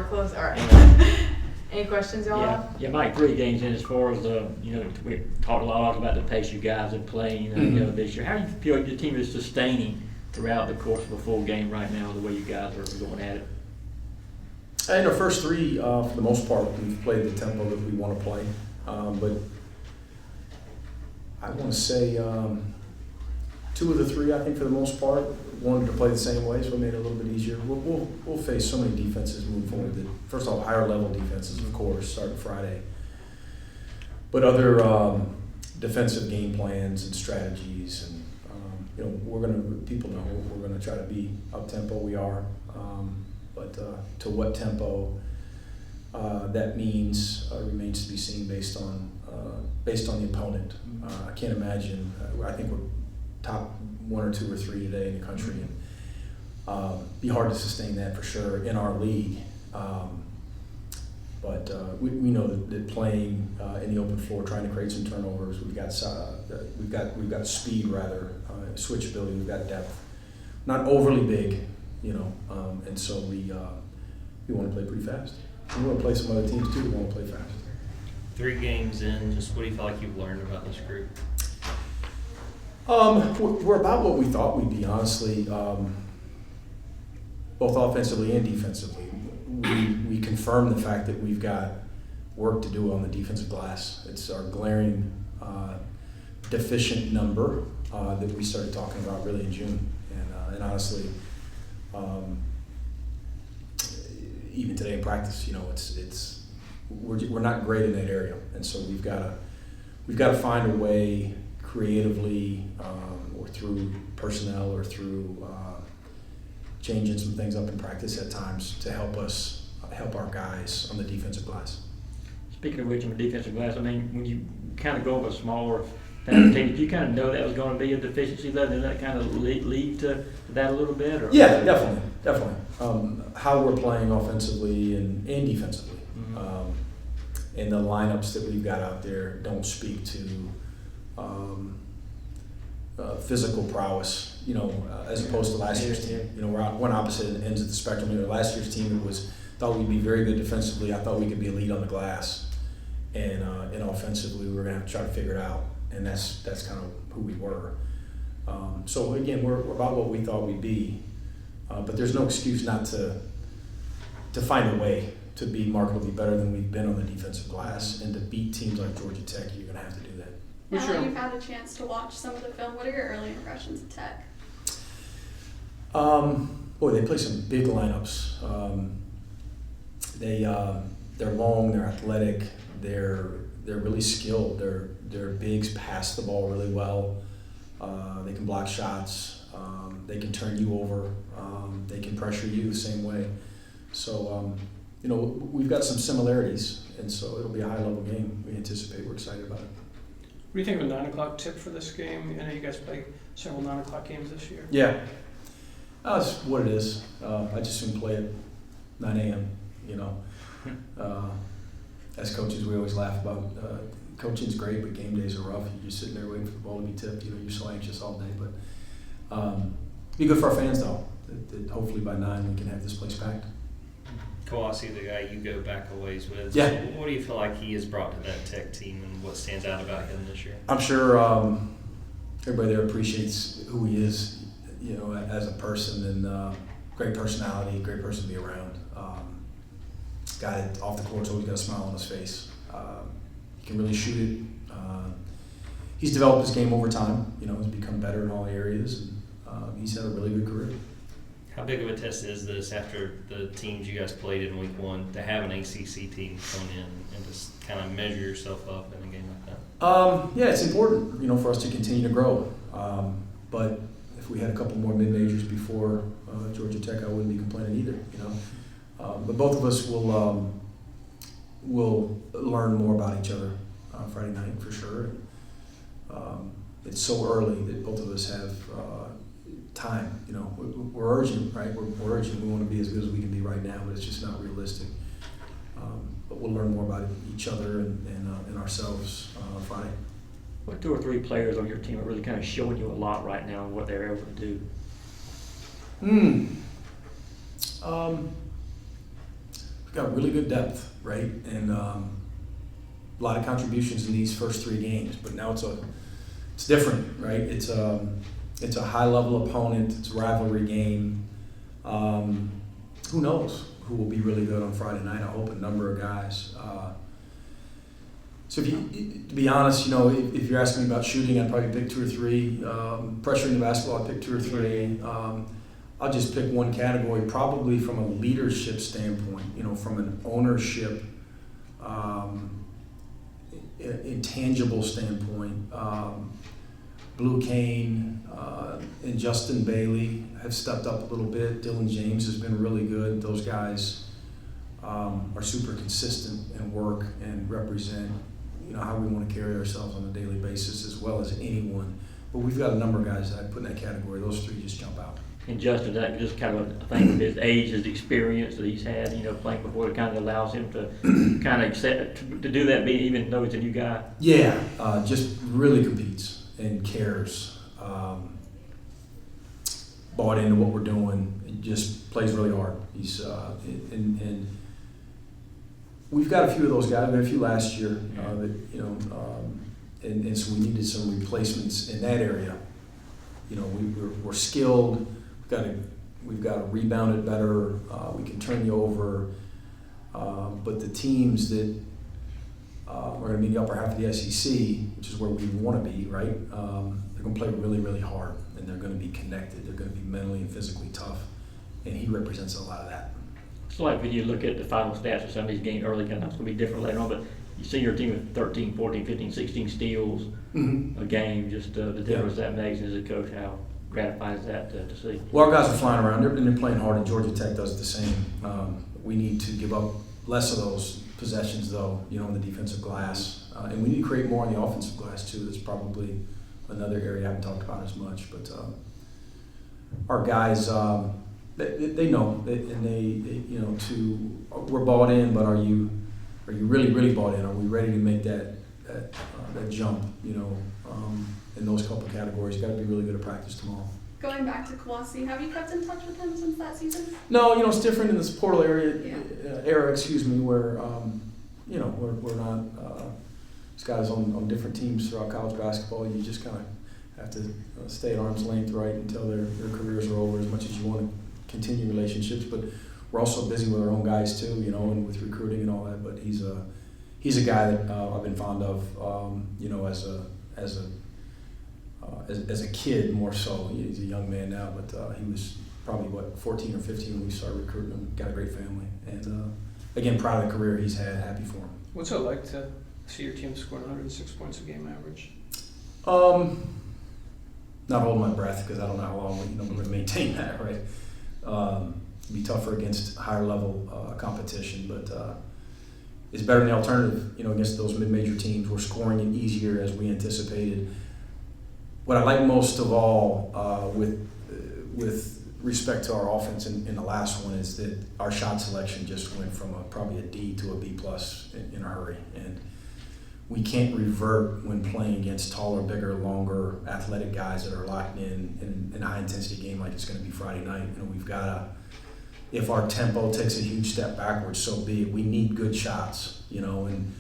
we're close. All right. Any questions, y'all? Yeah, Mike, 3 games in as far as we talked a lot about the pace you guys are playing this year. How do you feel like your team is sustaining throughout the course of a full game right now, the way you guys are going at it? In our first 3, for the most part, we've played the tempo that we want to play. But I want to say 2 of the 3, I think for the most part, wanted to play the same way, so it made it a little bit easier. We'll face so many defenses moving forward. First of all, higher level defenses, of course, starting Friday. But other defensive game plans and strategies, and people know we're gonna try to be up tempo. We are, but to what tempo that means remains to be seen based on the opponent. I can't imagine. I think we're top 1 or 2 or 3 today in the country, and be hard to sustain that for sure in our league. But we know that playing in the open floor, trying to create some turnovers, we've got speed rather, switchability, we've got depth, not overly big, and so we want to play pretty fast. We want to play some other teams too. We want to play fast. 3 games in, just what do you feel like you've learned about this group? We're about what we thought we'd be, honestly, both offensively and defensively. We confirm the fact that we've got work to do on the defensive glass. It's our glaring deficient number that we started talking about really in June, and honestly, even today in practice, we're not great in that area, and so we've got to find a way creatively, or through personnel, or through changing some things up in practice at times to help our guys on the defensive glass. Speaking of which, on the defensive glass, I mean, when you kind of go with a smaller team, did you kind of know that was going to be a deficiency there? Did that kind of lead to that a little bit? Or? Yeah, definitely. How we're playing offensively and defensively, and the lineups that we've got out there don't speak to physical prowess, as opposed to last year's team. We're on one opposite ends of the spectrum. Last year's team thought we'd be very good defensively. I thought we could be elite on the glass, and offensively we were going to have to try to figure it out, and that's kind of who we were. So again, we're about what we thought we'd be, but there's no excuse not to find a way to be markedly better than we've been on the defensive glass, and to beat teams like Georgia Tech. You're going to have to do that. Now that you've had a chance to watch some of the film, what are your early impressions of Tech? They play some big lineups. They're long, they're athletic, they're really skilled. Their bigs pass the ball really well. They can block shots. They can turn you over. They can pressure you the same way. So we've got some similarities, and so it'll be a high-level game. We anticipate. We're excited about it. What do you think of a 9 o'clock tip for this game? I know you guys play several 9 o'clock games this year. Yeah, that's what it is. I just soon play at 9 a.m. As coaches, we always laugh about coaching's great, but game days are rough. You're just sitting there waiting for the ball to be tipped. You're so anxious all day. But be good for our fans, though. That hopefully by 9 we can have this place packed. Kawasi, the guy you go back a ways with. Yeah. So what do you feel like he has brought to that Tech team, and what stands out about him this year? I'm sure everybody there appreciates who he is, as a person, and great personality, great person to be around. Guy that off the court's always got a smile on his face. He can really shoot it. He's developed his game over time. He's become better in all areas, and he's had a really good career. How big of a test is this after the teams you guys played in week 1 to have an ACC team come in and just kind of measure yourself up in a game like that? Yeah, it's important, for us to continue to grow. But if we had a couple more mid-majors before Georgia Tech, I wouldn't be complaining either. But both of us will learn more about each other Friday night for sure. It's so early that both of us have time. We're urgent, right? We're urgent. We want to be as good as we can be right now, but it's just not realistic. But we'll learn more about each other and ourselves Friday. What 2 or 3 players on your team are really kind of showing you a lot right now and what they're able to do? got really good depth, right? And a lot of contributions in these first 3 games, but now it's different, right? It's a high-level opponent. It's a rivalry game. Who knows who will be really good on Friday night? I hope a number of guys. So to be honest, if you're asking me about shooting, I'd probably pick 2 or 3. Pressuring the basketball, I'd pick 2 or 3. I'll just pick one category, probably from a leadership standpoint, from an ownership, intangible standpoint. Blue Kane and Justin Bailey have stepped up a little bit. Dylan James has been really good. Those guys are super consistent in work and represent how we want to carry ourselves on a daily basis as well as anyone. But we've got a number of guys that I put in that category. Those 3 just jump out. And Justin, that just kind of a thing with his age, his experience that he's had, playing before, it kind of allows him to kind of accept, to do that, even though he's a new guy. Yeah, just really competes and cares. Bought into what we're doing. He just plays really hard. He's and we've got a few of those guys. We had a few last year and so we needed some replacements in that area. We're skilled. We've got to rebound it better. We can turn you over. But the teams that are going to be in the upper half of the SEC, which is where we want to be, right? They're going to play really, really hard, and they're going to be connected. They're going to be mentally and physically tough, and he represents a lot of that. It's like when you look at the final stats of some of these games early, kind of it's going to be different later on, but you see your team with 13, 14, 15, 16 steals a game, just the difference that makes as a coach, how gratifying is that to see? Well, our guys are flying around, and they're playing hard, and Georgia Tech does the same. We need to give up less of those possessions, though, in the defensive glass. And we need to create more on the offensive glass, too. That's probably another area I haven't talked about as much. But our guys, they know, and we're bought in, but are you really, really bought in? Are we ready to make that jump, in those couple categories? Got to be really good at practice tomorrow. Going back to Kawasi, have you kept in touch with him since that season? No, it's different in this portal era, where we're not. These guys on different teams throughout college basketball. You just kind of have to stay at arm's length, right, until their careers are over. As much as you want to continue relationships, but we're also busy with our own guys too, and with recruiting and all that. But he's a guy that I've been fond of, as a kid more so. He's a young man now, but he was probably 14 or 15 when we started recruiting him. Got a great family, and again, proud of the career he's had. Happy for him. What's it like to see your team score 106 points a game average? Not holding my breath because I don't know how long we're going to maintain that, right? It'd be tougher against higher level competition, but it's better than the alternative. Against those mid-major teams, we're scoring it easier as we anticipated. What I like most of all with respect to our offense in the last one is that our shot selection just went from probably a D to a B+ in a hurry, and we can't revert when playing against taller, bigger, longer, athletic guys that are locked in a high intensity game like it's going to be Friday night. We've got to, if our tempo takes a huge step backwards, so be it. We need good shots, and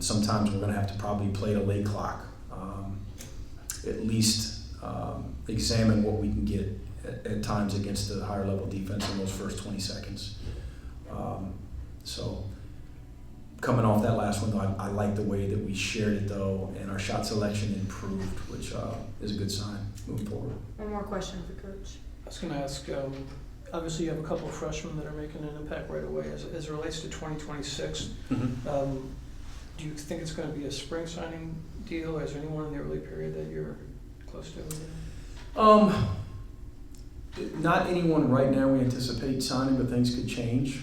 sometimes we're going to have to probably play the late clock. At least examine what we can get at times against the higher level defense in those first 20 seconds. So coming off that last one, though, I like the way that we shared it, though, and our shot selection improved, which is a good sign moving forward. One more question for Coach. I was going to ask, obviously you have a couple of freshmen that are making an impact right away. As it relates to 2026, do you think it's going to be a spring signing deal, or is there anyone in the early period that you're close to? Not anyone right now we anticipate signing, but things could change.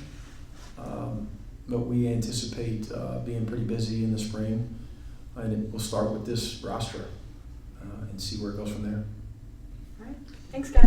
But we anticipate being pretty busy in the spring, and we'll start with this roster and see where it goes from there. All right. Thanks, guys.